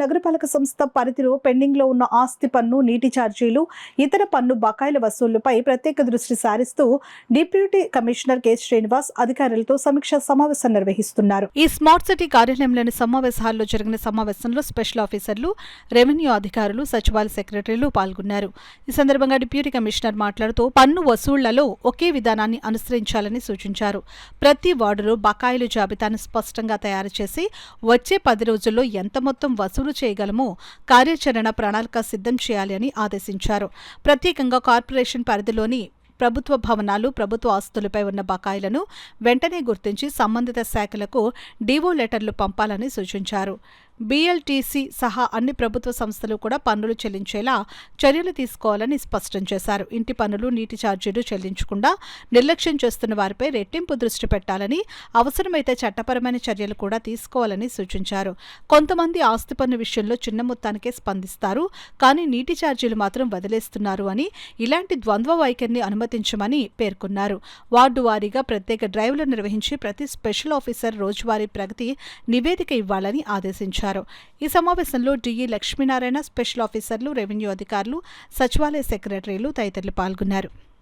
నగరపాలక సంస్థ పరిధిలో పెండింగ్లో ఉన్న ఆస్తి పన్ను, నీటి ఛార్జీలు, ఇతర పన్ను బకాయిల వసూళ్లపై ప్రత్యేక దృష్టి సారిస్తూ డిప్యూటీ కమిషనర్ కె శ్రీనివాస్ అధికారులతో సమీక్షా సమావేశం నిర్వహిస్తున్నారు. ఈ స్మార్ట్ సిటీ కార్యాలయంలోని సమావేశ హాల్లో జరిగిన సమావేశంలో స్పెషల్ ఆఫీసర్లు, రెవెన్యూ అధికారులు, సచివాలయ సెక్రటరీలు పాల్గొన్నారు. ఈ సందర్భంగా డిప్యూటీ కమిషనర్ మాట్లాడుతూ పన్ను వసూళ్లలో ఒకే విధానాన్ని అనుసరించాలని సూచించారు. ప్రతి వార్డులో బకాయిల జాబితాను స్పష్టంగా తయారు చేసి వచ్చే 10 రోజుల్లో ఎంత మొత్తం వసూలు చేయగలమో కార్యాచరణ ప్రణాళిక సిద్ధం చేయాలి అని ఆదేశించారు. ప్రత్యేకంగా కార్పొరేషన్ పరిధిలోని ప్రభుత్వ భవనాలు, ప్రభుత్వ ఆస్తులపై ఉన్న బకాయిలను వెంటనే గుర్తించి సంబంధిత శాఖలకు డీఓ లెటర్లు పంపాలని సూచించారు. BLTC సహా అన్ని ప్రభుత్వ సంస్థలు కూడా పన్నులు చెల్లించేలా చర్యలు తీసుకోవాలని స్పష్టం చేశారు. ఇంటి పన్నులు, నీటి ఛార్జీలు చెల్లించకుండా నిర్లక్ష్యం చేస్తున్న వారిపై రెట్టింపు దృష్టి పెట్టాలని, అవసరమైతే చట్టపరమైన చర్యలు కూడా తీసుకోవాలని సూచించారు. కొంతమంది ఆస్తి పన్ను విషయంలో చిన్న మొత్తానికే స్పందిస్తారు, కానీ నీటి ఛార్జీలు మాత్రం వదిలేస్తున్నారు అని, ఇలాంటి ద్వంద్వ వైఖరిని అనుమతించమని పేర్కొన్నారు. వార్డు వారీగా ప్రత్యేక డ్రైవ్లు నిర్వహించి ప్రతి స్పెషల్ ఆఫీసర్ రోజువారీ ప్రగతి నివేదిక ఇవ్వాలని ఆదేశించారు. ఈ సమావేశంలో డిఈ లక్ష్మీనారాయణ, స్పెషల్ ఆఫీసర్లు, రెవెన్యూ అధికారులు, సచివాలయ సెక్రటరీలు తదితరులు పాల్గొన్నారు.